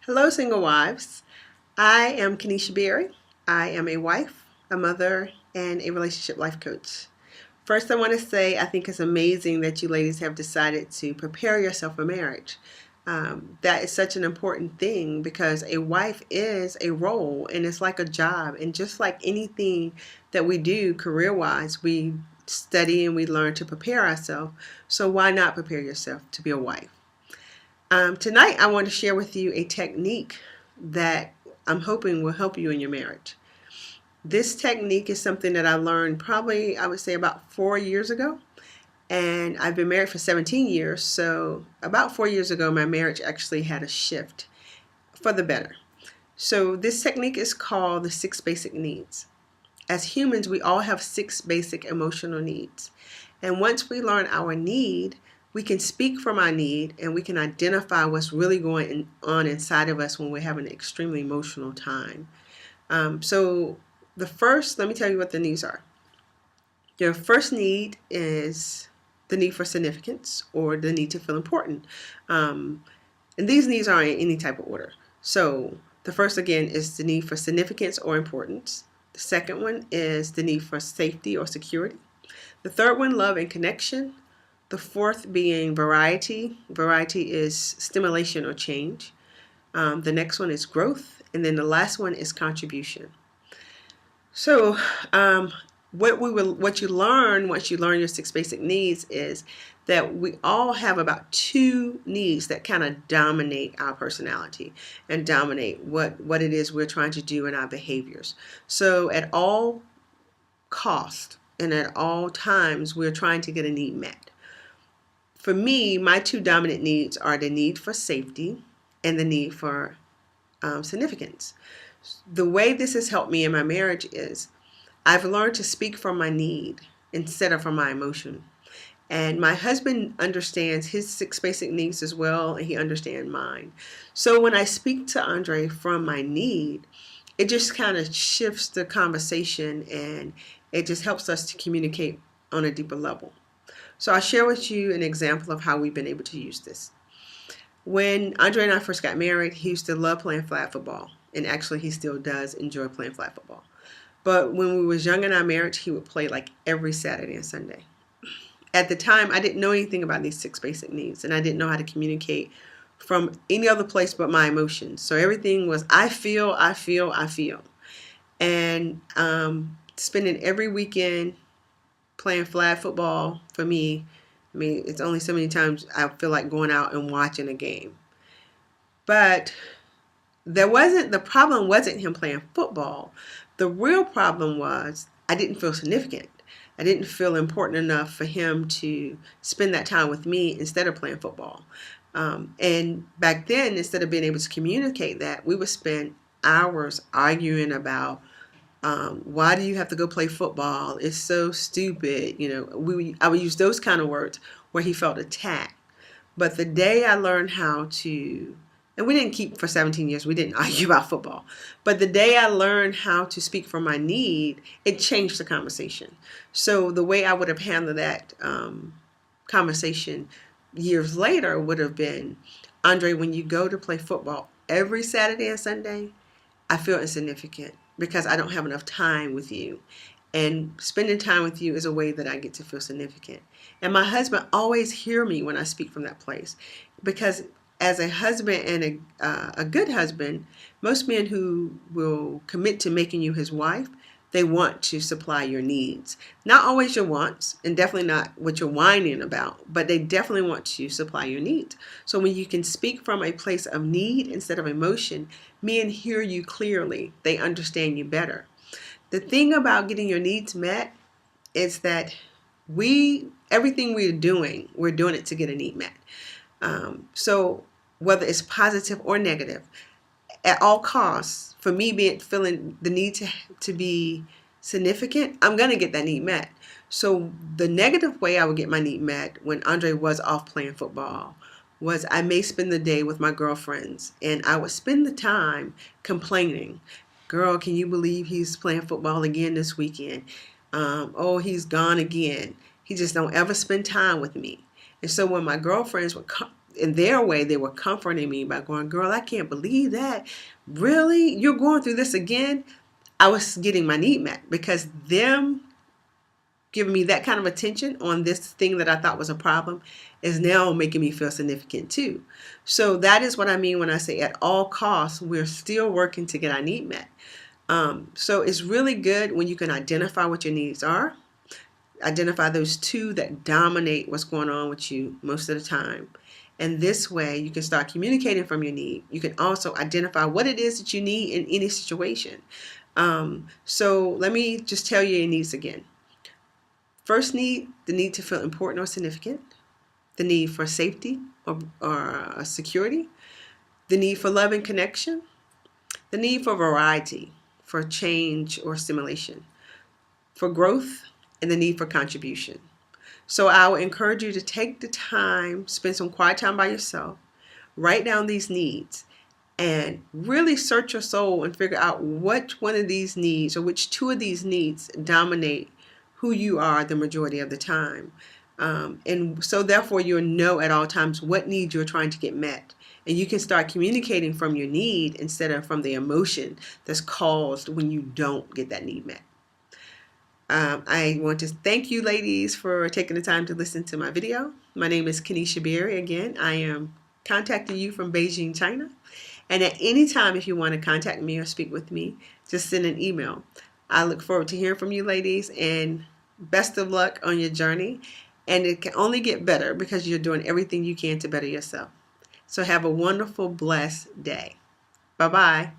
Hello, single wives. I am Kenesha Berry. I am a wife, a mother, and a relationship life coach. First, I want to say I think it's amazing that you ladies have decided to prepare yourself for marriage. That is such an important thing because a wife is a role and it's like a job. And just like anything that we do career wise, we study and we learn to prepare ourselves. So, why not prepare yourself to be a wife? Tonight, I want to share with you a technique that I'm hoping will help you in your marriage. This technique is something that I learned probably, I would say, about 4 years ago. And I've been married for 17 years. So, about 4 years ago, my marriage actually had a shift for the better. So, this technique is called the 6 basic needs. As humans, we all have 6 basic emotional needs. And once we learn our need, we can speak from our need and we can identify what's really going on inside of us when we're having an extremely emotional time. So let me tell you what the needs are. Your first need is the need for significance or the need to feel important. And these needs are in any type of order. So the first, again, is the need for significance or importance. The second one is the need for safety or security. The third one, love and connection. The fourth being variety. Variety is stimulation or change. The next one is growth. And then the last one is contribution. So what you learn once you learn your 6 basic needs is that we all have about 2 needs that kind of dominate our personality and dominate what it is we're trying to do in our behaviors. So at all cost and at all times, we're trying to get a need met. For me, my 2 dominant needs are the need for safety and the need for significance. The way this has helped me in my marriage is I've learned to speak from my need instead of from my emotion. And my husband understands his 6 basic needs as well, and he understands mine. So when I speak to Andre from my need, it just kind of shifts the conversation and it just helps us to communicate on a deeper level. So I'll share with you an example of how we've been able to use this. When Andre and I first got married, he used to love playing flag football. And actually, he still does enjoy playing flag football. But when we was young in our marriage, he would play like every Saturday and Sunday. At the time, I didn't know anything about these 6 basic needs. And I didn't know how to communicate from any other place but my emotions. So everything was, I feel. And spending every weekend playing flag football for me, I mean, it's only so many times I feel like going out and watching a game. But the problem wasn't him playing football. The real problem was I didn't feel significant. I didn't feel important enough for him to spend that time with me instead of playing football. And back then, instead of being able to communicate that, we would spend hours arguing about why do you have to go play football? It's so stupid. I would use those kind of words where he felt attacked. But the day I learned how to, and we didn't keep for 17 years, we didn't argue about football. But the day I learned how to speak from my need, it changed the conversation. So the way I would have handled that conversation years later would have been, Andre, when you go to play football every Saturday and Sunday, I feel insignificant because I don't have enough time with you. And spending time with you is a way that I get to feel significant. And my husband always hear me when I speak from that place. Because as a husband and a good husband, most men who will commit to making you his wife, they want to supply your needs. Not always your wants, and definitely not what you're whining about, but they definitely want to supply your needs. So when you can speak from a place of need instead of emotion, men hear you clearly. They understand you better. The thing about getting your needs met is that everything we're doing it to get a need met. So whether it's positive or negative, at all costs, for me feeling the need to be significant, I'm going to get that need met. So the negative way I would get my need met when Andre was off playing football was I may spend the day with my girlfriends and I would spend the time complaining. Girl, can you believe he's playing football again this weekend? Oh, he's gone again. He just don't ever spend time with me. And so when my girlfriends would come, in their way, they were comforting me by going, girl, I can't believe that. Really? You're going through this again? I was getting my need met because them giving me that kind of attention on this thing that I thought was a problem is now making me feel significant too. So that is what I mean when I say at all costs, we're still working to get our need met. So it's really good when you can identify what your needs are, identify those two that dominate what's going on with you most of the time. And this way you can start communicating from your need. You can also identify what it is that you need in any situation. So let me just tell you your needs again. First need, the need to feel important or significant. The need for safety or security. The need for love and connection. The need for variety, for change or stimulation. For growth, and the need for contribution. So I would encourage you to take the time, spend some quiet time by yourself, write down these needs, and really search your soul and figure out which one of these needs or which two of these needs dominate who you are the majority of the time. And so therefore you'll know at all times what needs you're trying to get met. And you can start communicating from your need instead of from the emotion that's caused when you don't get that need met. I want to thank you ladies for taking the time to listen to my video. My name is Kenisha Berry. Again, I am contacting you from Beijing, China. And at any time, if you want to contact me or speak with me, just send an email. I look forward to hearing from you ladies, and best of luck on your journey. And it can only get better because you're doing everything you can to better yourself. So have a wonderful, blessed day. Bye-bye.